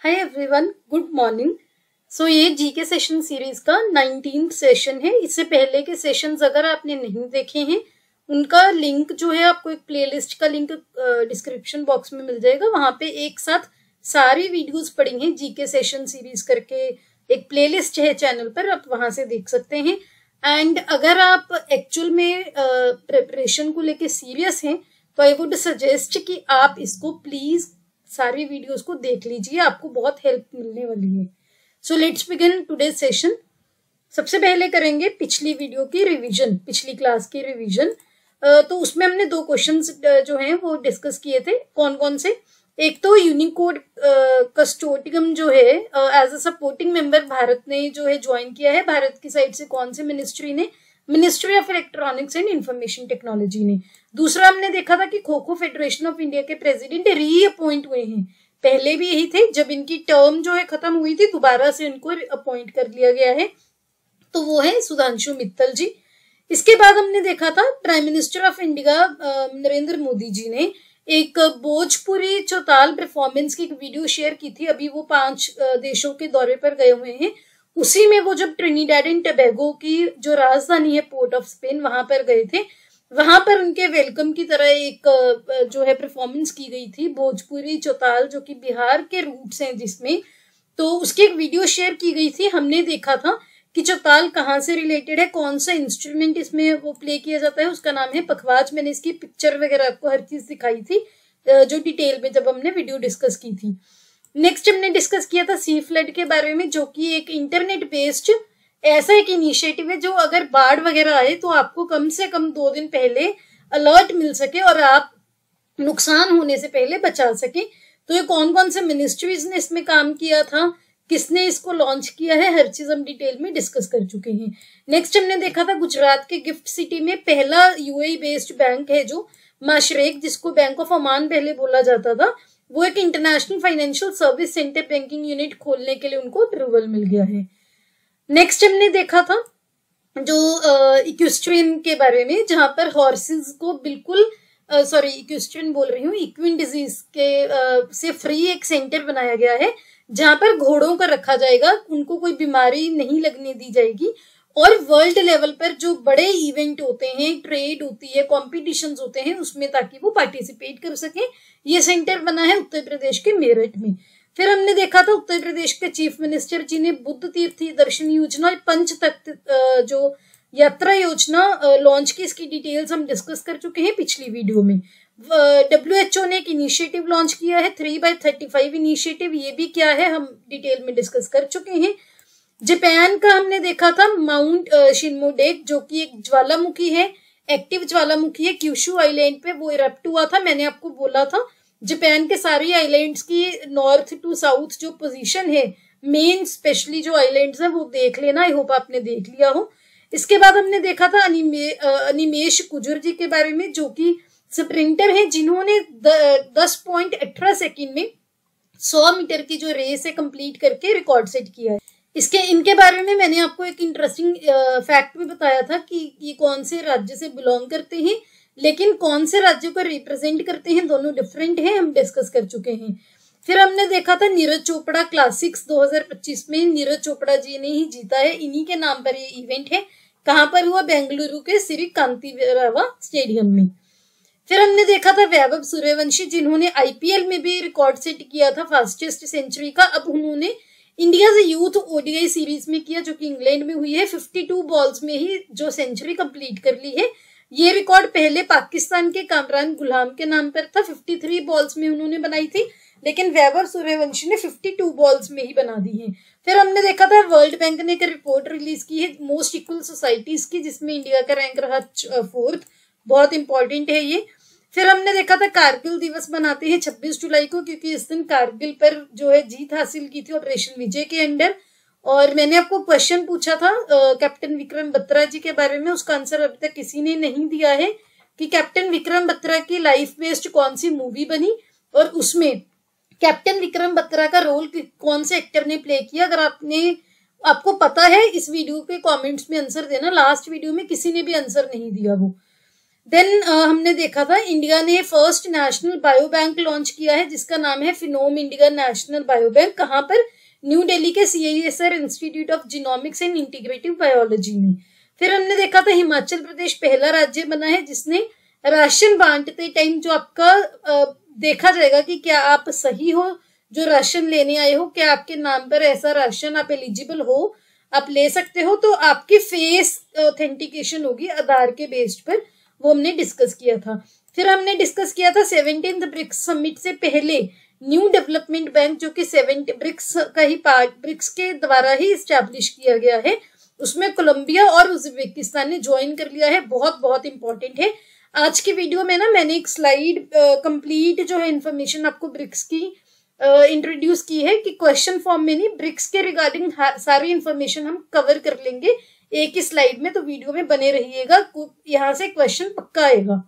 हाय everyone, good morning. So ये GK session series का 19th session है। इससे पहले के सेशंस अगर आपने नहीं देखे हैं उनका लिंक जो है आपको एक प्लेलिस्ट का लिंक डिस्क्रिप्शन बॉक्स में मिल जाएगा। वहां पे एक साथ सारी वीडियोस पड़ी हैं जीके सेशन सीरीज करके एक प्लेलिस्ट है चैनल पर, आप वहां से देख सकते हैं। एंड अगर आप एक्चुअल में प्रिपरेशन को लेके सीरियस हैं तो आई वुड सजेस्ट कि आप इसको प्लीज सारी वीडियोस को देख लीजिए, आपको बहुत हेल्प मिलने वाली है। So let's begin today session. सबसे पहले करेंगे पिछली वीडियो की रिवीजन, पिछली क्लास की रिवीजन। तो उसमें हमने दो क्वेश्चंस जो हैं वो डिस्कस किए थे। कौन कौन से? एक तो यूनिकोड कस्टोडियम जो है as a supporting member Bharat ने जो है ज्वाइन किया है। भारत की साइड से कौन से मिनिस्ट्री ने? Ministry of electronics and information technology ने। दूसरा हमने देखा था कि kho kho federation of India के प्रेसिडेंट रीअपॉइंट हुए हैं। पहले भी यही थे, जब इनकी टर्म जो है खत्म हुई थी दोबारा से इनको अपॉइंट कर लिया गया है, तो वो है सुधांशु मित्तल जी। इसके बाद हमने देखा था prime minister of India Narendra Modi ji ने एक भोजपुरी चौताल परफॉर्मेंस की एक वीडियो शेयर की थी। अभी वो 5 देशों के दौरे पर गए हुए हैं। उसी में वो जब ट्रिनिडाड एंड टोबैगो की जो राजधानी है पोर्ट ऑफ स्पेन वहां पर गए थे, वहां पर उनके वेलकम की तरह एक जो है परफॉर्मेंस की गई थी भोजपुरी चौताल, जो कि बिहार के रूट्स हैं जिसमें, तो उसकी एक वीडियो शेयर की गई थी। हमने देखा था कि चौताल कहाँ से रिलेटेड है, कौन सा इंस्ट्रूमेंट इसमें वो प्ले किया जाता है, उसका नाम है पखवाज। मैंने इसकी पिक्चर वगैरह आपको हर चीज दिखाई थी जो डिटेल में जब हमने वीडियो डिस्कस की थी। नेक्स्ट हमने डिस्कस किया था सी फ्लड के बारे में, जो कि एक इंटरनेट बेस्ड ऐसा एक इनिशिएटिव है जो अगर बाढ़ वगैरह आए तो आपको कम से कम 2 दिन पहले अलर्ट मिल सके और आप नुकसान होने से पहले बचा सके। तो ये कौन कौन से मिनिस्ट्रीज ने इसमें काम किया था, किसने इसको लॉन्च किया है, हर चीज हम डिटेल में डिस्कस कर चुके हैं। नेक्स्ट हमने देखा था गुजरात के गिफ्ट सिटी में पहला यूएई बेस्ड बैंक है जो माशरेक, जिसको बैंक ऑफ ओमान पहले बोला जाता था, वो एक international financial service centre banking unit खोलने के लिए उनको अप्रूवल मिल गया है। नेक्स्ट हमने देखा था जो इक्वेस्ट्रियन के बारे में, जहां पर हॉर्सेस को बिल्कुल इक्वेस्ट्रियन बोल रही हूँ, इक्विन डिजीज के से फ्री एक सेंटर बनाया गया है जहां पर घोड़ों का रखा जाएगा, उनको कोई बीमारी नहीं लगने दी जाएगी। और वर्ल्ड लेवल पर जो बड़े इवेंट होते हैं, ट्रेड होती है, कॉम्पिटिशंस होते हैं, उसमें ताकि वो पार्टिसिपेट कर सके, ये सेंटर बना है उत्तर प्रदेश के मेरठ में। फिर हमने देखा था उत्तर प्रदेश के चीफ मिनिस्टर जी ने बुद्ध तीर्थ दर्शन योजना, पंच तत्व जो यात्रा योजना लॉन्च की, इसकी डिटेल्स हम डिस्कस कर चुके हैं पिछली वीडियो में। WHO ने एक इनिशिएटिव लॉन्च किया है 3x35 इनिशिएटिव, ये भी क्या है हम डिटेल में डिस्कस कर चुके हैं। जापान का हमने देखा था माउंट शिनमोडेक, जो कि एक ज्वालामुखी है, एक्टिव ज्वालामुखी है क्यूशु आइलैंड पे, वो इरप्ट हुआ था। मैंने आपको बोला था जापान के सारी आइलैंड्स की नॉर्थ टू साउथ जो पोजीशन है, मेन स्पेशली जो आइलैंड्स है वो देख लेना, आई होप आपने देख लिया हो। इसके बाद हमने देखा था अनिमेश कुजूर जी के बारे में, जो कि स्प्रिंटर है जिन्होंने 10.18 सेकेंड में 100 मीटर की जो रेस है कंप्लीट करके रिकॉर्ड सेट किया है। इनके बारे में मैंने आपको एक इंटरेस्टिंग फैक्ट भी बताया था कि ये कौन से राज्य से बिलोंग करते हैं, लेकिन कौन से राज्यों को रिप्रेजेंट करते हैं दोनों डिफरेंट है, हम डिस्कस कर चुके हैं। फिर हमने देखा था नीरज चोपड़ा क्लासिक्स 2025 में नीरज चोपड़ा जी ने ही जीता है, इन्हीं के नाम पर ये इवेंट है। कहाँ पर हुआ? बेंगलुरु के श्री कांतिरावा स्टेडियम में। फिर हमने देखा था वैभव सूर्यवंशी, जिन्होंने IPL में भी रिकॉर्ड सेट किया था फास्टेस्ट सेंचुरी का। अब उन्होंने इंडिया से यूथ ODI सीरीज में किया, जो कि इंग्लैंड में हुई है, 52 बॉल्स में ही जो सेंचुरी कंप्लीट कर ली है। ये रिकॉर्ड पहले पाकिस्तान के कामरान गुलाम के नाम पर था, 53 बॉल्स में उन्होंने बनाई थी, लेकिन वैभव सूर्यवंशी ने 52 बॉल्स में ही बना दी है। फिर हमने देखा था वर्ल्ड बैंक ने एक रिपोर्ट रिलीज की है मोस्ट इक्वल सोसाइटीज की, जिसमें इंडिया का रैंक रहा 4th, बहुत इंपॉर्टेंट है ये। फिर हमने देखा था कारगिल दिवस मनाते हैं 26 जुलाई को, क्योंकि इस दिन कारगिल पर जो है जीत हासिल की थी ऑपरेशन विजय के अंडर। और मैंने आपको क्वेश्चन पूछा था कैप्टन विक्रम बत्रा जी के बारे में, उसका आंसर अभी तक किसी ने नहीं दिया है कि कैप्टन विक्रम बत्रा की लाइफ बेस्ड कौन सी मूवी बनी और उसमें कैप्टन विक्रम बत्रा का रोल कौन से एक्टर ने प्ले किया। अगर आपको पता है इस वीडियो के कमेंट्स में आंसर देना, लास्ट वीडियो में किसी ने भी आंसर नहीं दिया वो। देन हमने देखा था इंडिया ने first national bio bank launch किया है जिसका नाम है फिनोम इंडिया नेशनल बायो बैंक। कहाँ पर? न्यू दिल्ली के CISR institute of genomics and integrative biology में। फिर हमने देखा था हिमाचल प्रदेश पहला राज्य बना है जिसने राशन बांटते टाइम जो आपका देखा जाएगा कि क्या आप सही हो जो राशन लेने आए हो, क्या आपके नाम पर ऐसा राशन आप एलिजिबल हो, आप ले सकते हो, तो आपकी फेस ऑथेंटिकेशन होगी आधार के बेस्ड पर। वो हमने डिस्कस किया था। फिर हमने डिस्कस किया था 17th ब्रिक्स समिट से पहले न्यू डेवलपमेंट बैंक जो कि 70 ब्रिक्स का ही पार्ट, ब्रिक्स के द्वारा ही स्टैब्लिश किया गया है, उसमें कोलंबिया और उज्बेकिस्तान ने ज्वाइन कर लिया है। बहुत बहुत इंपॉर्टेंट है। आज की वीडियो में ना मैंने एक स्लाइड कंप्लीट जो है इंफॉर्मेशन आपको ब्रिक्स की इंट्रोड्यूस की है कि क्वेश्चन फॉर्म में नहीं, ब्रिक्स के रिगार्डिंग सारी इंफॉर्मेशन हम कवर कर लेंगे एक ही स्लाइड में, तो वीडियो में बने रहिएगा, यहाँ से क्वेश्चन पक्का आएगा।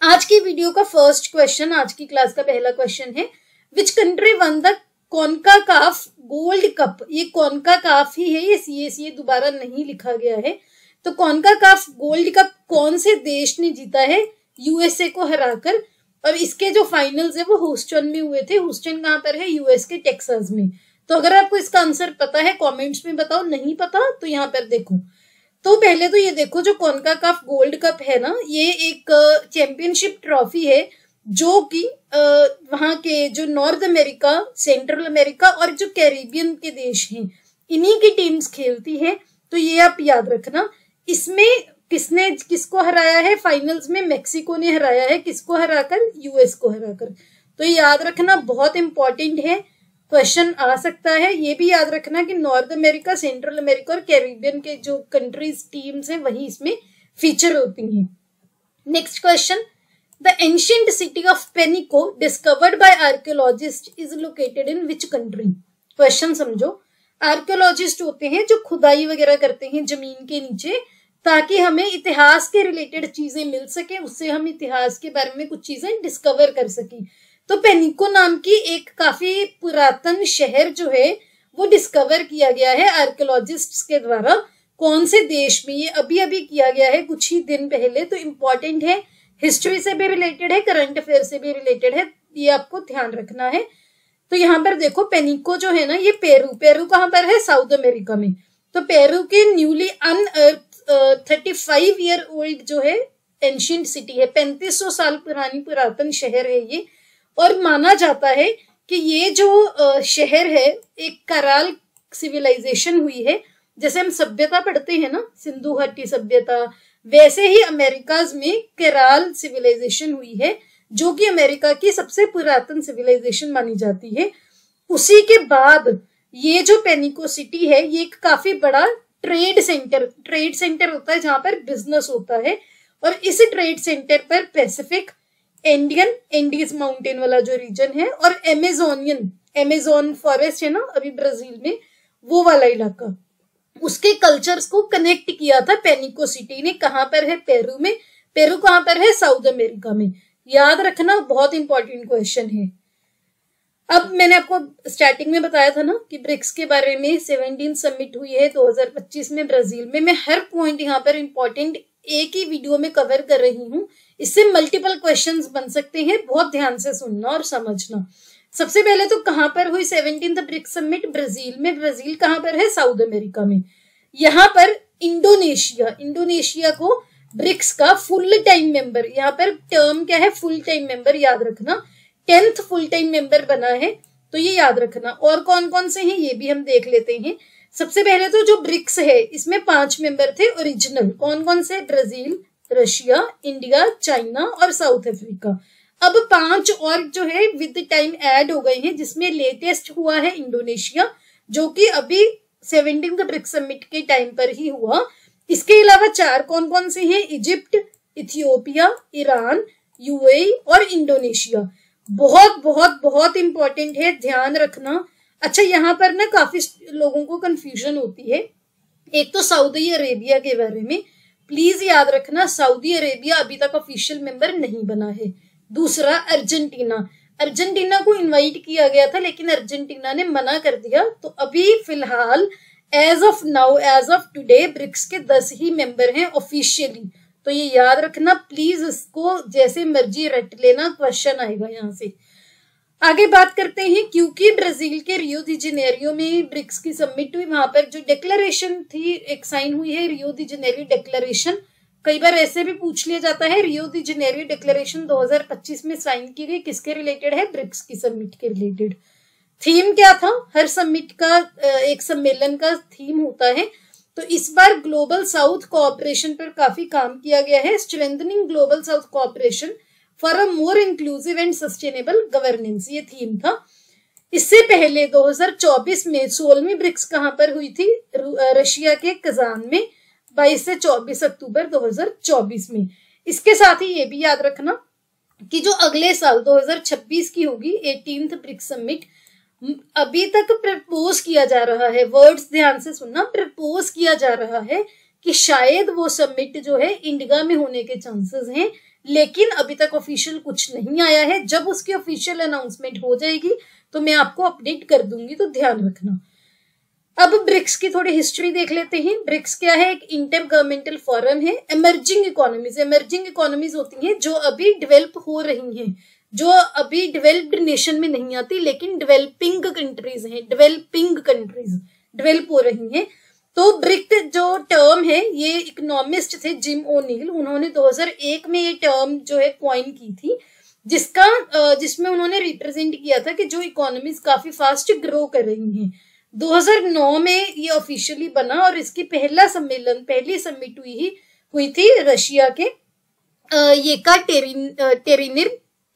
आज की वीडियो का फर्स्ट क्वेश्चन, आज की क्लास का पहला क्वेश्चन है, which country won the CONCACAF gold cup. ये कॉन्काकाफ ही है, ये CACA दोबारा नहीं लिखा गया है। तो कॉन्काकाफ गोल्ड कप कौन से देश ने जीता है? USA को हराकर। और इसके जो फाइनल्स है वो ह्यूस्टन में हुए थे। ह्यूस्टन कहाँ पर है? US के टेक्सास में। तो अगर आपको इसका आंसर पता है कमेंट्स में बताओ, नहीं पता तो यहाँ पर देखो। तो पहले तो ये देखो जो कॉन्काकाफ गोल्ड कप है ना, ये एक चैंपियनशिप ट्रॉफी है जो कि वहां के जो नॉर्थ अमेरिका, सेंट्रल अमेरिका और जो कैरिबियन के देश हैं इन्हीं की टीम्स खेलती है। तो ये आप याद रखना। इसमें किसने किसको हराया है? फाइनल्स में मैक्सिको ने हराया है। किसको हराकर? US को हराकर। तो ये याद रखना, बहुत इंपॉर्टेंट है, क्वेश्चन आ सकता है। ये भी याद रखना कि नॉर्थ अमेरिका, सेंट्रल अमेरिका और कैरिबियन के जो कंट्रीज टीम्स हैं वही इसमें फीचर होती हैं। Next question, the ancient city of Penico discovered by archaeologist is located in which country. Question समझो। आर्कियोलॉजिस्ट होते हैं जो खुदाई वगैरह करते हैं जमीन के नीचे ताकि हमें इतिहास के रिलेटेड चीजें मिल सके, उससे हम इतिहास के बारे में कुछ चीजें डिस्कवर कर सकें। तो पेनिको नाम की एक काफी पुरातन शहर जो है वो डिस्कवर किया गया है आर्कियोलॉजिस्ट्स के द्वारा। कौन से देश में? ये अभी अभी किया गया है, कुछ ही दिन पहले। तो इम्पोर्टेंट है, हिस्ट्री से भी रिलेटेड है, करंट अफेयर से भी रिलेटेड है, ये आपको ध्यान रखना है। तो यहाँ पर देखो पेनिको जो है ना, ये पेरू कहाँ पर है? साउथ अमेरिका में। तो पेरू के न्यूली अनअर्थ 35 ईयर ओल्ड जो है एंशिएंट सिटी है, 3500 साल पुरानी पुरातन शहर है ये। और माना जाता है कि ये जो शहर है एक कराल सिविलाइजेशन हुई है। जैसे हम सभ्यता पढ़ते हैं ना, सिंधु घाटी सभ्यता, वैसे ही अमेरिकाज में केराल सिविलाइजेशन हुई है जो कि अमेरिका की सबसे पुरातन सिविलाइजेशन मानी जाती है। उसी के बाद ये जो पेनिको सिटी है ये एक काफी बड़ा ट्रेड सेंटर होता है जहां पर बिजनेस होता है। और इस ट्रेड सेंटर पर पैसिफिक, एंडीज माउंटेन वाला जो रीजन है और अमेजोन फॉरेस्ट है ना अभी ब्राजील में, वो वाला इलाका, उसके कल्चर्स को कनेक्ट किया था पेनिको सिटी ने। कहां पर है? पेरू में। पेरू कहां पर है? साउथ अमेरिका में। याद रखना, बहुत इंपॉर्टेंट क्वेश्चन है। अब मैंने आपको स्टार्टिंग में बताया था ना कि ब्रिक्स के बारे में 17 समिट हुई है 2025 में ब्राजील में। मैं हर पॉइंट यहाँ पर इंपॉर्टेंट एक ही वीडियो में कवर कर रही हूँ, इससे मल्टीपल क्वेश्चंस बन सकते हैं। बहुत ध्यान से सुनना और समझना। सबसे पहले तो कहां पर हुई 17th ब्रिक्स समिट? ब्राजील में। ब्राजील कहां पर है? साउथ अमेरिका में। यहाँ पर इंडोनेशिया को ब्रिक्स का फुल टाइम मेंबर, यहाँ पर टर्म क्या है? फुल टाइम मेंबर, याद रखना। 10th फुल टाइम मेंबर बना है, तो ये याद रखना। और कौन कौन से हैं ये भी हम देख लेते हैं। सबसे पहले तो जो ब्रिक्स है इसमें 5 मेंबर थे ओरिजिनल। कौन कौन से? ब्राजील, रशिया, इंडिया, चाइना और साउथ अफ्रीका। अब 5 और जो है विद टाइम ऐड हो गए हैं, जिसमें लेटेस्ट हुआ है इंडोनेशिया, जो कि अभी 17th ब्रिक्स समिट के टाइम पर ही हुआ। इसके अलावा 4 कौन कौन से हैं? इजिप्ट, इथियोपिया, ईरान, UAE और इंडोनेशिया। बहुत बहुत बहुत इंपॉर्टेंट है, ध्यान रखना। अच्छा, यहाँ पर ना काफी लोगों को कंफ्यूजन होती है। एक तो सऊदी अरेबिया के बारे में प्लीज याद रखना, सऊदी अरेबिया अभी तक ऑफिशियल मेंबर नहीं बना है। दूसरा अर्जेंटीना को इनवाइट किया गया था लेकिन अर्जेंटीना ने मना कर दिया। तो अभी फिलहाल एज ऑफ टुडे ब्रिक्स के 10 ही मेंबर हैं ऑफिशियली। तो तो ये याद रखना प्लीज, इसको जैसे मर्जी रट लेना, क्वेश्चन आएगा यहाँ से। आगे बात करते हैं, क्योंकि ब्राजील के रियो दी जेनेरियो में ब्रिक्स की समिट हुई, वहां पर जो डिक्लेरेशन थी एक साइन हुई है, रियो दी जेनेरियो डिक्लेरेशन। कई बार ऐसे भी पूछ लिया जाता है, रियो दी जेनेरियो डिक्लेरेशन 2025 में साइन की गई, किसके रिलेटेड है? ब्रिक्स की समिट के रिलेटेड। थीम क्या था? हर समिट का एक सम्मेलन का थीम होता है, तो इस बार ग्लोबल साउथ कोऑपरेशन पर काफी काम किया गया है। Strengthening global south cooperation for a more inclusive and sustainable governance, ये थीम था। इससे पहले 2024 में 16वीं ब्रिक्स कहां पर हुई थी? रशिया के कजान में 22 से 24 अक्टूबर 2024 में। इसके साथ ही ये भी याद रखना कि जो अगले साल 2026 की होगी 18th ब्रिक्स समिट, अभी तक प्रपोज किया जा रहा है, वर्ड्स ध्यान से सुनना, प्रपोज किया जा रहा है कि शायद वो समिट जो है इंडिया में होने के चांसेस हैं, लेकिन अभी तक ऑफिशियल कुछ नहीं आया है। जब उसकी ऑफिशियल अनाउंसमेंट हो जाएगी तो मैं आपको अपडेट कर दूंगी, तो ध्यान रखना। अब ब्रिक्स की थोड़ी हिस्ट्री देख लेते हैं। ब्रिक्स क्या है? एक इंटर गवर्नमेंटल फोरम है। इमर्जिंग इकोनॉमीज होती हैं जो अभी डेवलप हो रही हैं, जो अभी डेवलप्ड नेशन में नहीं आती, लेकिन डेवलपिंग कंट्रीज हैं, डेवलप हो रही हैं। तो ब्रिक जो टर्म है, ये इकोनॉमिस्ट थे जिम ओनील, उन्होंने 2001 में ये टर्म जो है कॉइन की थी, जिसमें उन्होंने रिप्रेजेंट किया था कि जो इकोनॉमीज काफी फास्ट ग्रो कर रही हैं। 2009 में ये ऑफिशियली बना और इसकी पहली समिट हुई थी रशिया के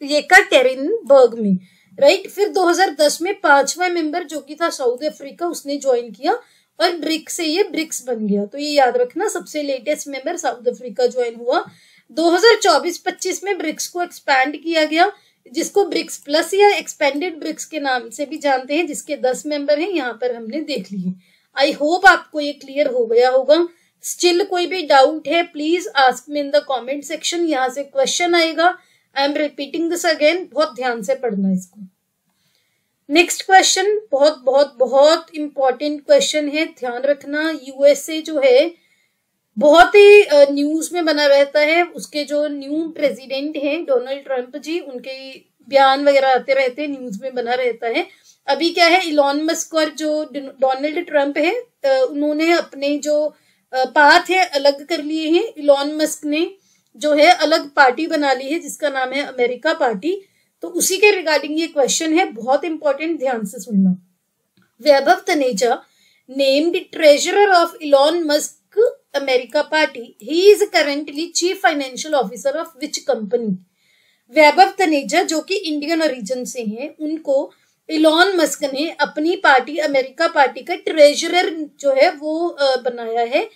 येकाटेरिनबर्ग में, राइट। फिर 2010 में 5वां मेंबर जो कि था साउथ अफ्रीका, उसने ज्वाइन किया और ब्रिक्स से ये ब्रिक्स बन गया। तो ये याद रखना, सबसे latest member south Africa join हुआ। 2024-25 में ब्रिक्स को एक्सपैंड किया गया, जिसको ब्रिक्स प्लस या एक्सपेंडेड ब्रिक्स के नाम से भी जानते हैं, जिसके 10 मेंबर हैं, यहाँ पर हमने देख लिए। आई होप आपको ये क्लियर हो गया होगा। स्टिल कोई भी डाउट है please ask me in the comment section, यहाँ से क्वेश्चन आएगा। I am repeating this again, बहुत ध्यान से पढ़ना इसको। नेक्स्ट क्वेश्चन बहुत बहुत बहुत इंपॉर्टेंट क्वेश्चन है, ध्यान रखना। यूएसए जो है बहुत ही न्यूज में बना रहता है, उसके जो न्यू प्रेसिडेंट हैं डोनाल्ड ट्रंप जी, उनके बयान वगैरह आते रहते हैं, न्यूज में बना रहता है। अभी क्या है, इलॉन मस्क और जो डोनाल्ड ट्रंप है, उन्होंने अपने जो पाथ है अलग कर लिए हैं। इलॉन मस्क ने जो है अलग पार्टी बना ली है जिसका नाम है अमेरिका पार्टी। तो उसी के रिगार्डिंग ये क्वेश्चन है, बहुत इंपॉर्टेंट, ध्यान से सुनना। Vaibhav Taneja named treasurer of Elon Musk America party, he is currently chief financial officer of which company? Vaibhav Taneja जो कि इंडियन ओरिजिन से हैं, उनको इलॉन मस्क ने अपनी पार्टी अमेरिका पार्टी का ट्रेजरर जो है वो बनाया है।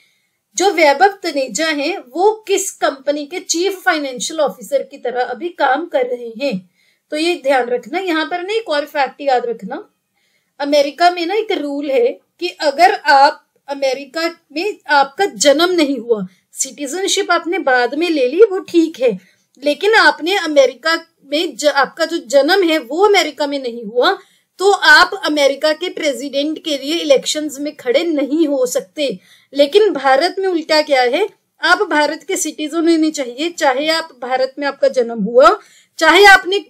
जो वैभव तनेजा हैं वो किस कंपनी के चीफ फाइनेंशियल ऑफिसर की तरह अभी काम कर रहे हैं? तो ये ध्यान रखना। यहाँ पर ना एक और फैक्ट याद रखना, अमेरिका में ना एक रूल है कि अगर आप अमेरिका में आपका जन्म नहीं हुआ, सिटीजनशिप आपने बाद में ले ली, वो ठीक है, लेकिन आपने अमेरिका में आपका जो जन्म है वो अमेरिका में नहीं हुआ, तो आप अमेरिका के प्रेसिडेंट के लिए इलेक्शंस में खड़े नहीं हो सकते। लेकिन भारत में उल्टा क्या है, आप भारत के सिटीजन होने चाहिए, चाहे आप भारत में आपका जन्म हुआ, चाहे आपने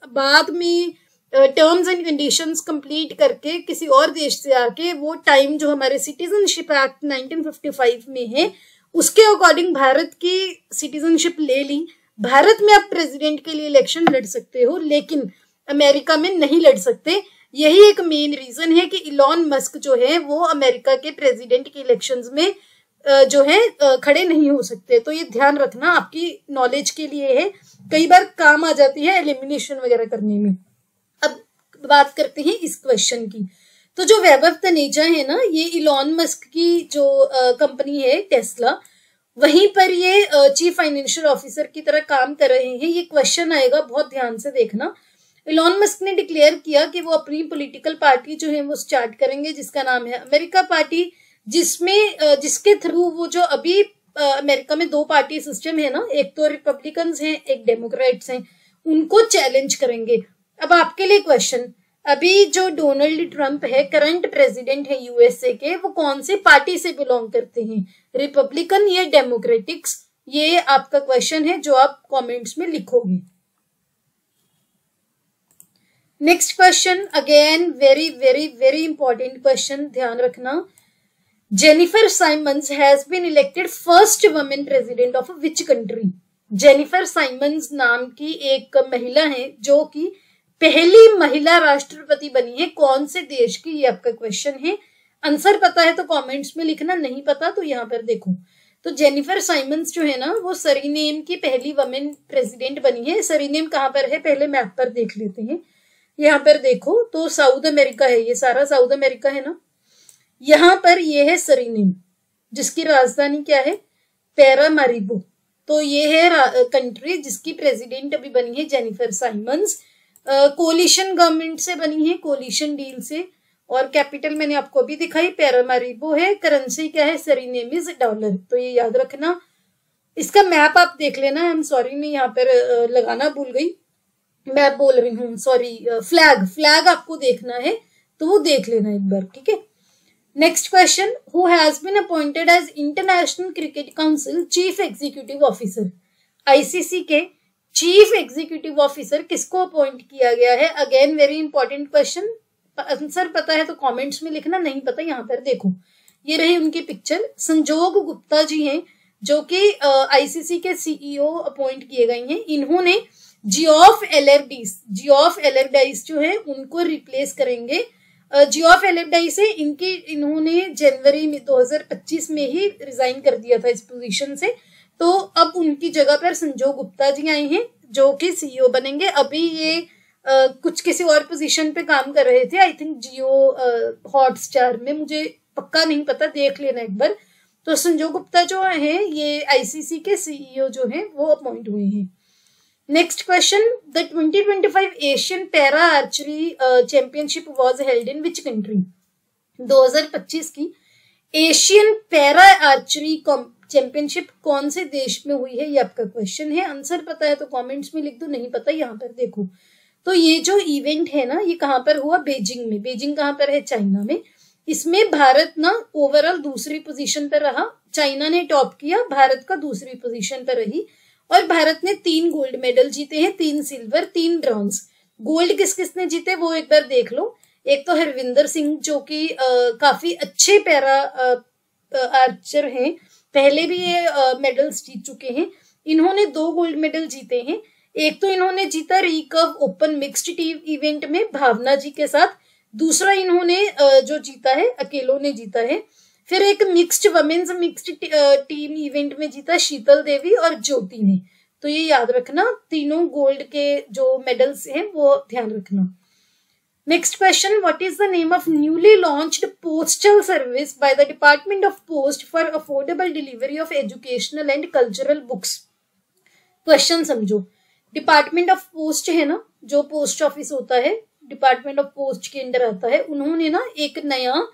बाद में टर्म्स एंड कंडीशंस कंप्लीट करके किसी और देश से आके वो टाइम जो हमारे सिटीजनशिप एक्ट 1955 में है उसके अकॉर्डिंग भारत की सिटीजनशिप ले ली, भारत में आप प्रेसिडेंट के लिए इलेक्शन लड़ सकते हो, लेकिन अमेरिका में नहीं लड़ सकते। यही एक मेन रीजन है कि इलॉन मस्क जो है वो अमेरिका के प्रेसिडेंट के इलेक्शंस में जो है खड़े नहीं हो सकते। तो ये ध्यान रखना, आपकी नॉलेज के लिए है, कई बार काम आ जाती है एलिमिनेशन वगैरह करने में। अब बात करते हैं इस क्वेश्चन की। तो जो वैभव तनेजा है ना, ये इलॉन मस्क की जो कंपनी है टेस्ला, वहीं पर ये चीफ फाइनेंशियल ऑफिसर की तरह काम कर रहे हैं। ये क्वेश्चन आएगा, बहुत ध्यान से देखना। इलॉन मस्क ने डिक्लेयर किया कि वो अपनी पॉलिटिकल पार्टी जो है वो स्टार्ट करेंगे जिसका नाम है अमेरिका पार्टी, जिसके थ्रू वो जो अभी अमेरिका में 2 पार्टी सिस्टम है ना, एक तो रिपब्लिकन्स हैं एक डेमोक्रेट्स हैं, उनको चैलेंज करेंगे। अब आपके लिए क्वेश्चन, अभी जो डोनाल्ड ट्रंप है करंट प्रेसिडेंट है यूएसए के, वो कौन सी पार्टी से बिलोंग करते हैं, रिपब्लिकन या डेमोक्रेटिक्स? ये आपका क्वेश्चन है जो आप कमेंट्स में लिखोगे। Next question, again very very very important question, ध्यान रखना। Jennifer Simmons has been elected first women president of which country? Jennifer Simmons नाम की एक महिला है जो कि पहली महिला राष्ट्रपति बनी है, कौन से देश की, ये आपका क्वेश्चन है। आंसर पता है तो कमेंट्स में लिखना, नहीं पता तो यहाँ पर देखो। तो जेनिफर साइमंस जो है ना, वो सरीनेम की पहली वुमेन प्रेसिडेंट बनी है। सरीनेम कहाँ पर है, पहले मैप पर देख लेते हैं। यहाँ पर देखो तो साउथ अमेरिका है, ये सारा साउथ अमेरिका है ना। यहाँ पर ये है सरीनेम, जिसकी राजधानी क्या है, पैरामारिबो। तो ये है कंट्री जिसकी प्रेसिडेंट अभी बनी है जेनिफर साइमंस। कोलिशन गवर्नमेंट से बनी है, कोलिशन डील से। और कैपिटल मैंने आपको अभी दिखाई, पैरामारिबो है। करेंसी क्या है, सरीनेम इज डॉलर। तो ये याद रखना। इसका मैप आप देख लेना। आई एम सॉरी, मैं यहाँ पर लगाना भूल गई, मैं बोल रही हूँ सॉरी। फ्लैग आपको देखना है तो वो देख लेना एक बार, ठीक है। Next question, who has been appointed as International Cricket Council chief executive officer? ICC के चीफ एग्जीक्यूटिव ऑफिसर किसको अपॉइंट किया गया है? Again very important question. Answer पता है तो कमेंट्स में लिखना, नहीं पता यहाँ पर देखो। ये रही उनकी पिक्चर। संजोग गुप्ता जी हैं जो कि आईसीसी के सीईओ अपॉइंट किए गए हैं। इन्होंने जियोफ एलरडाइस जो है उनको रिप्लेस करेंगे। जियोफ एलरडाइस से इन्होंने जनवरी में 2025 में ही रिजाइन कर दिया था इस पोजीशन से। तो अब उनकी जगह पर संजोग गुप्ता जी आए हैं जो कि सीईओ बनेंगे। अभी ये कुछ किसी और पोजीशन पे काम कर रहे थे, आई थिंक जियो हॉटस्टार में, मुझे पक्का नहीं पता, देख लेना एक बार। तो संजोग गुप्ता जो है ये आईसीसी के सीईओ जो हैं वो अपॉइंट हुए हैं। Next question, the 2025 Asian para archery championship was held in which country? 2025 की एशियन पैरा आर्चरी चैंपियनशिप कौन से देश में हुई है, ये आपका क्वेश्चन है। आंसर पता है तो कमेंट्स में लिख दो, नहीं पता यहाँ पर देखो। तो ये जो इवेंट है ना, ये कहाँ पर हुआ, बीजिंग में। बीजिंग कहाँ पर है, चाइना में। इसमें भारत ना ओवरऑल दूसरी पोजीशन पर रहा, चाइना ने टॉप किया, भारत का दूसरी पोजीशन पर रही। और भारत ने 3 गोल्ड मेडल जीते हैं, 3 सिल्वर 3 ब्रॉन्ज। गोल्ड किस किसने जीते वो एक बार देख लो। एक तो हरविंदर सिंह जो कि काफी अच्छे पैरा आर्चर हैं, पहले भी ये मेडल्स जीत चुके हैं। इन्होंने 2 गोल्ड मेडल जीते हैं। एक तो इन्होंने जीता recurve open mixed team event में भावना जी के साथ, दूसरा इन्होंने जो जीता है अकेलों ने जीता है। फिर एक mixed women's mixed team event में जीता शीतल देवी और ज्योति ने। तो ये याद रखना, तीनों गोल्ड के जो मेडल्स हैं वो ध्यान रखना। Next question, what is the name of newly launched postal service by the department of post for affordable delivery of educational and cultural books? Question समझो। डिपार्टमेंट ऑफ पोस्ट है ना, जो पोस्ट ऑफिस होता है, डिपार्टमेंट ऑफ पोस्ट के under आता है। उन्होंने ना एक नया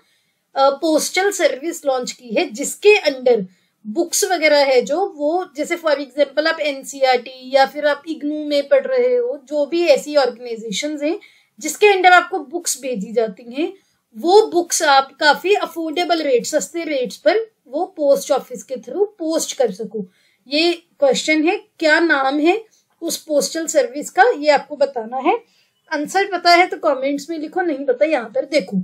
पोस्टल सर्विस लॉन्च की है जिसके अंडर बुक्स वगैरह है जो, वो जैसे फॉर एग्जांपल आप एनसीईआरटी या फिर आप इग्नू में पढ़ रहे हो, जो भी ऐसी ऑर्गेनाइजेशंस हैं जिसके अंडर आपको बुक्स भेजी जाती हैं, वो बुक्स आप काफी अफोर्डेबल रेट, सस्ते रेट्स पर वो पोस्ट ऑफिस के थ्रू पोस्ट कर सको। ये क्वेश्चन है, क्या नाम है उस पोस्टल सर्विस का, ये आपको बताना है। आंसर पता है तो कमेंट्स में लिखो, नहीं पता यहाँ पर देखो।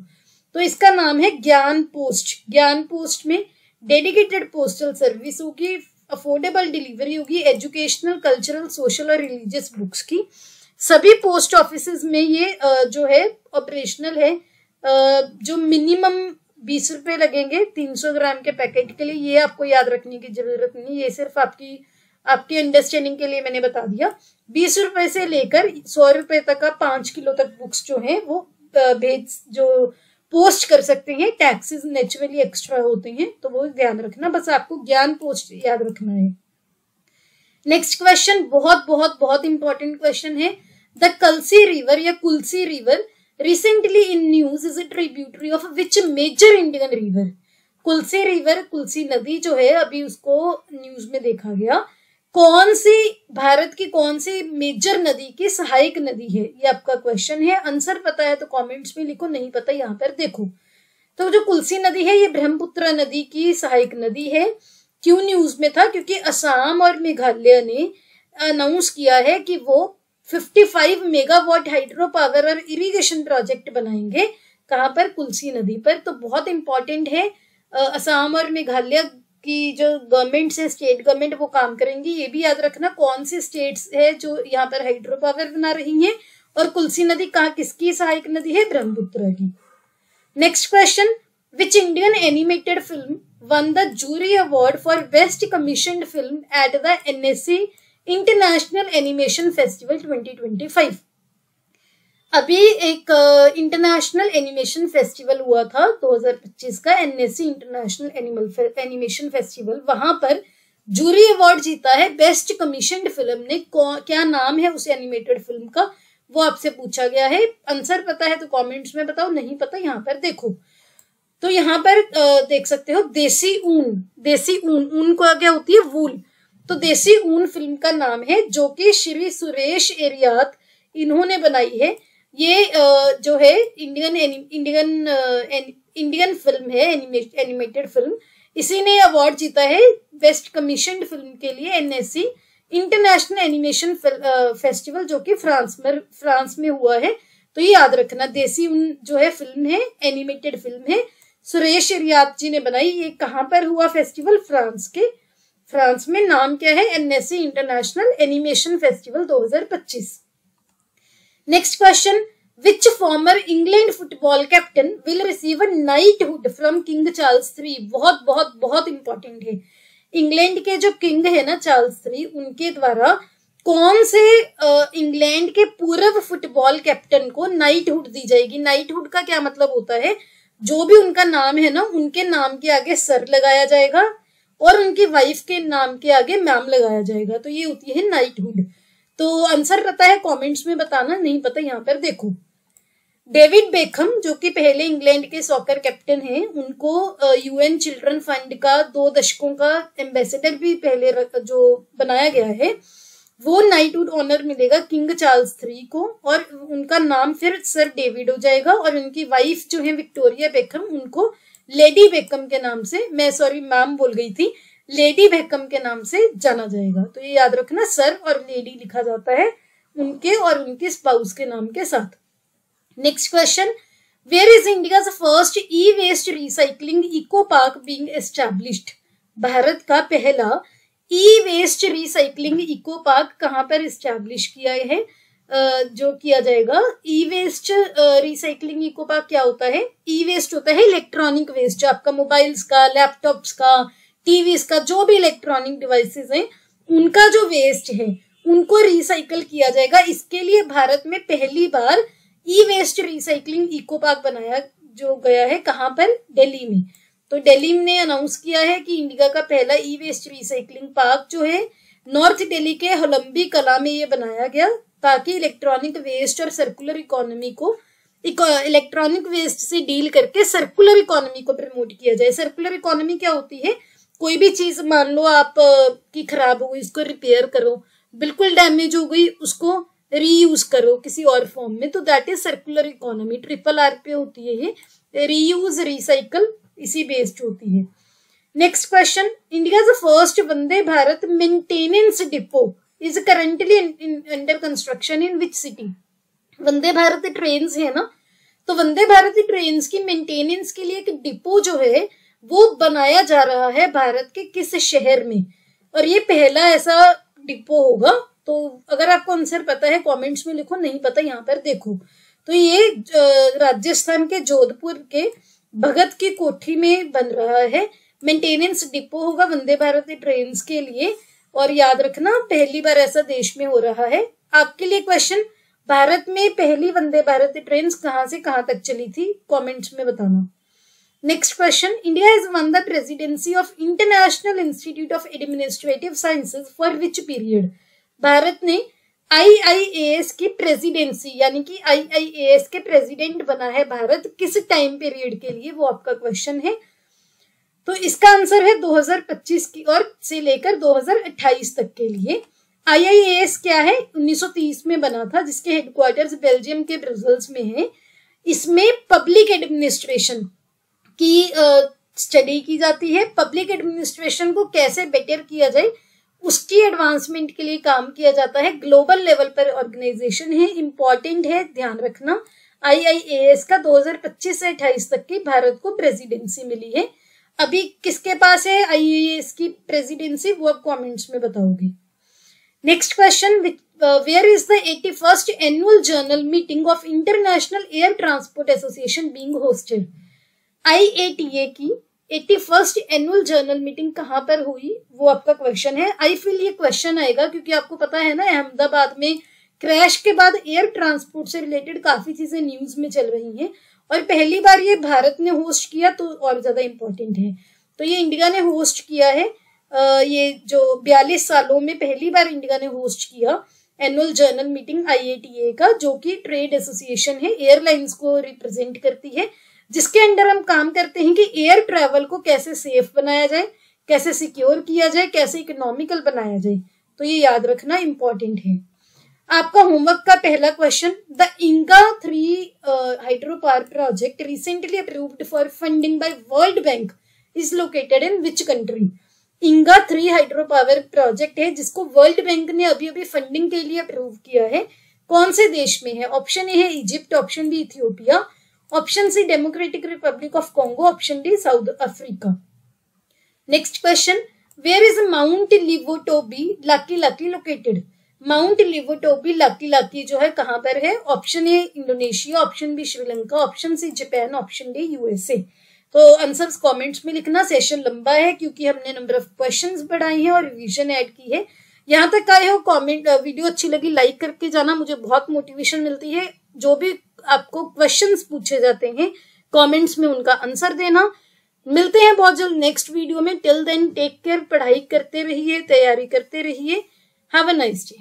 तो इसका नाम है ज्ञान पोस्ट। ज्ञान पोस्ट में डेडिकेटेड पोस्टल सर्विस होगी, अफोर्डेबल डिलीवरी होगी एजुकेशनल, कल्चरल, सोशल और रिलीजियस बुक्स की। सभी पोस्ट ऑफिसेज में ये जो है ऑपरेशनल है। जो मिनिमम 20 रुपए लगेंगे 300 ग्राम के पैकेट के लिए, ये आपको याद रखने की जरूरत नहीं, ये सिर्फ आपकी अंडरस्टैंडिंग के लिए मैंने बता दिया। 20 रुपए से लेकर 100 रुपए तक का 5 किलो तक बुक्स जो है वो जो पोस्ट कर सकते हैं। टैक्सेस नेचुरली एक्स्ट्रा होते हैं तो वो ध्यान रखना, बस आपको ज्ञान पोस्ट याद रखना है। नेक्स्ट क्वेश्चन बहुत बहुत बहुत इंपॉर्टेंट क्वेश्चन है। द कलसी रिवर या Kulsi river recently in news is a tributary of which major Indian river? Kulsi river, Kulsi नदी जो है, अभी उसको न्यूज में देखा गया। कौन सी भारत की कौन सी मेजर नदी की सहायक नदी है, ये आपका क्वेश्चन है। आंसर पता है तो कमेंट्स में लिखो, नहीं पता यहाँ पर देखो। तो जो कुलसी नदी है ये ब्रह्मपुत्र नदी की सहायक नदी है। क्यों न्यूज में था? क्योंकि असम और मेघालय ने अनाउंस किया है कि वो 55 मेगावाट हाइड्रो पावर और इरिगेशन प्रोजेक्ट बनाएंगे। कहाँ पर? कुल्सी नदी पर। तो बहुत इंपॉर्टेंट है, असम और मेघालय की जो गवर्नमेंट है, स्टेट गवर्नमेंट, वो काम करेंगी। ये भी याद रखना कौन सी स्टेट्स है जो यहाँ पर हाइड्रो पावर बना रही हैं, और कुल्सी नदी कहाँ किसकी सहायक नदी है? ब्रह्मपुत्र की। Next question, which Indian animated film won the jury award for best commissioned film at the NSC International Animation Festival 2025? अभी एक इंटरनेशनल एनिमेशन फेस्टिवल हुआ था 2025 का, एनएससी इंटरनेशनल एनिमेशन फेस्टिवल। वहां पर जूरी अवार्ड जीता है बेस्ट कमीशनड फिल्म ने। क्या नाम है उस एनिमेटेड फिल्म का, वो आपसे पूछा गया है। आंसर पता है तो कमेंट्स में बताओ, नहीं पता यहाँ पर देखो। तो यहाँ पर देख सकते हो, देसी ऊन। देसी ऊन, ऊन को क्या होती है? वूल। तो देसी ऊन फिल्म का नाम है, जो कि श्री सुरेश एरियात इन्होंने बनाई है। ये जो है इंडियन फिल्म है, एनिमेटेड फिल्म। इसी ने अवार्ड जीता है बेस्ट कमीशनड फिल्म के लिए एनएससी इंटरनेशनल एनिमेशन फेस्टिवल, जो कि फ्रांस में हुआ है। तो ये याद रखना, देसी ऊन जो है फिल्म है, एनिमेटेड फिल्म है, सुरेश एरियात जी ने बनाई। ये कहाँ पर हुआ फेस्टिवल? फ्रांस में। नाम क्या है? NSC international animation festival 2025। Next question, which farmer England football captain will receive a knighthood from king Charles III? बहुत बहुत बहुत इंपॉर्टेंट है। इंग्लैंड के जो किंग है ना, चार्ल्स III, उनके द्वारा कौन से इंग्लैंड के पूर्व फुटबॉल कैप्टन को नाइटहुड दी जाएगी? नाइटहुड का क्या मतलब होता है? जो भी उनका नाम है ना, उनके नाम के आगे सर लगाया जाएगा और उनकी वाइफ के नाम के आगे मैम लगाया जाएगा। तो ये होती है नाइटहुड। तो आंसर पता है कमेंट्स में बताना, नहीं पता यहाँ पर देखो। डेविड बेकहम, जो कि पहले इंग्लैंड के सॉकर कैप्टन हैं, उनको यूएन चिल्ड्रन फंड का 2 दशकों का एम्बेसडर भी पहले जो बनाया गया है, वो नाइटहुड ऑनर मिलेगा किंग चार्ल्स III को, और उनका नाम फिर सर डेविड हो जाएगा। और उनकी वाइफ जो है विक्टोरिया बेकहम, उनको लेडी बेकहम के नाम से, मैं सॉरी मैम बोल गई थी, लेडी बेकहम के नाम से जाना जाएगा। तो ये याद रखना, सर और लेडी लिखा जाता है उनके और उनके स्पाउस के नाम के साथ। Next question, where is India's first e waste recycling eco park being established? भारत का पहला e waste recycling eco park कहाँ पर इस्टेब्लिश किया है, जो किया जाएगा? E waste recycling eco park क्या होता है? ई वेस्ट होता है इलेक्ट्रॉनिक वेस्ट, जो आपका मोबाइल्स का, लैपटॉप्स का, टीवीज का, जो भी इलेक्ट्रॉनिक डिवाइसेस हैं, उनका जो वेस्ट है उनको रिसाइकल किया जाएगा। इसके लिए भारत में पहली बार ई वेस्ट रिसाइकलिंग इको पार्क बनाया जो गया है। कहाँ पर? दिल्ली में। तो दिल्ली ने अनाउंस किया है कि इंडिया का पहला ई वेस्ट रिसाइकलिंग पार्क जो है नॉर्थ दिल्ली के होलंबी कला में ये बनाया गया, ताकि इलेक्ट्रॉनिक वेस्ट और सर्कुलर इकोनॉमी को, इलेक्ट्रॉनिक वेस्ट से डील करके सर्कुलर इकोनॉमी को प्रमोट किया जाए। सर्कुलर इकोनॉमी क्या होती है? कोई भी चीज मान लो आप की खराब हो गई, उसको रिपेयर करो, बिल्कुल डैमेज हो गई, उसको रीयूज करो किसी और फॉर्म में, तो that is circular economy. RRR पे होती है ये, रीयूज, रिसाइकल, इसी बेस्ड होती है। Next question, India's first Vande Bharat maintenance depot is currently under construction in which city? Vande Bharat train है ना, तो वंदे भारत ट्रेन की मेंटेनेंस के लिए एक डिपो जो है वो बनाया जा रहा है भारत के किस शहर में? और ये पहला ऐसा डिपो होगा। तो अगर आपको आंसर पता है कमेंट्स में लिखो, नहीं पता यहाँ पर देखो। तो ये राजस्थान के जोधपुर के भगत की कोठी में बन रहा है। मेंटेनेंस डिपो होगा वंदे भारत ट्रेन के लिए, और याद रखना पहली बार ऐसा देश में हो रहा है। आपके लिए क्वेश्चन, भारत में पहली वंदे भारत ट्रेन कहाँ से कहाँ तक चली थी? कमेंट्स में बताना। Next question, India has one the presidency of international institute of administrative sciences for which period? Bharat ने IIAS की प्रेसिडेंसी, यानी कि IIAS के प्रेसिडेंट बना है भारत, किस टाइम पीरियड के लिए? वो आपका क्वेश्चन है। तो इसका आंसर है 2025 की और से लेकर 2028 तक के लिए। IIAS क्या है? 1930 में बना था, जिसके हेडक्वार्टर्स बेल्जियम के ब्रसेल्स में है। इसमें पब्लिक एडमिनिस्ट्रेशन की स्टडी की जाती है। पब्लिक एडमिनिस्ट्रेशन को कैसे बेटर किया जाए उसकी एडवांसमेंट के लिए काम किया जाता है। ग्लोबल लेवल पर ऑर्गेनाइजेशन है, इंपॉर्टेंट है, ध्यान रखना। IIAS का 2025 से 28 तक की भारत को प्रेसिडेंसी मिली है। अभी किसके पास है IIAS की प्रेसिडेंसी, वो आप कमेंट्स में बताओगे। Next question, where is the 81st annual general meeting of International Air Transport Association being hosted. IATA की 81st एनुअल जर्नल मीटिंग कहाँ पर हुई, वो आपका क्वेश्चन है। आई फील ये क्वेश्चन आएगा क्योंकि आपको पता है ना, अहमदाबाद में क्रैश के बाद एयर ट्रांसपोर्ट से रिलेटेड काफी चीजें न्यूज में चल रही हैं और पहली बार ये भारत ने होस्ट किया तो और ज्यादा इंपॉर्टेंट है। तो ये इंडिया ने होस्ट किया है, ये जो 42 सालों में पहली बार इंडिया ने होस्ट किया एनुअल जर्नल मीटिंग IATA का, जो कि ट्रेड एसोसिएशन है, एयरलाइंस को रिप्रेजेंट करती है, जिसके अंडर हम काम करते हैं कि एयर ट्रैवल को कैसे सेफ बनाया जाए, कैसे सिक्योर किया जाए, कैसे इकोनॉमिकल बनाया जाए। तो ये याद रखना इंपॉर्टेंट है। आपका होमवर्क का पहला question, the Inga 3 hydro power project recently approved for funding by World Bank is located in which country. Inga 3 hydro power project है जिसको वर्ल्ड बैंक ने अभी अभी फंडिंग के लिए अप्रूव किया है, कौन से देश में है। ऑप्शन ए है Egypt, option B Ethiopia, option C Democratic Republic of Congo, option D South Africa. Next question, where is Mount Lewotobi Laki Laki located. Mount Lewotobi Laki Laki जो है कहां पर है। Option A Indonesia, option B Sri Lanka, option C Japan, option D USA। तो answers comments में लिखना। Session लंबा है क्योंकि हमने नंबर ऑफ क्वेश्चंस बढ़ाए हैं और रिवीजन ऐड की है। यहाँ तक आए हो, कमेंट वीडियो अच्छी लगी लाइक करके जाना, मुझे बहुत मोटिवेशन मिलती है। जो भी आपको क्वेश्चंस पूछे जाते हैं कमेंट्स में उनका आंसर देना। मिलते हैं बहुत जल्द नेक्स्ट वीडियो में। टिल देन टेक केयर, पढ़ाई करते रहिए, तैयारी करते रहिए। Have a nice day.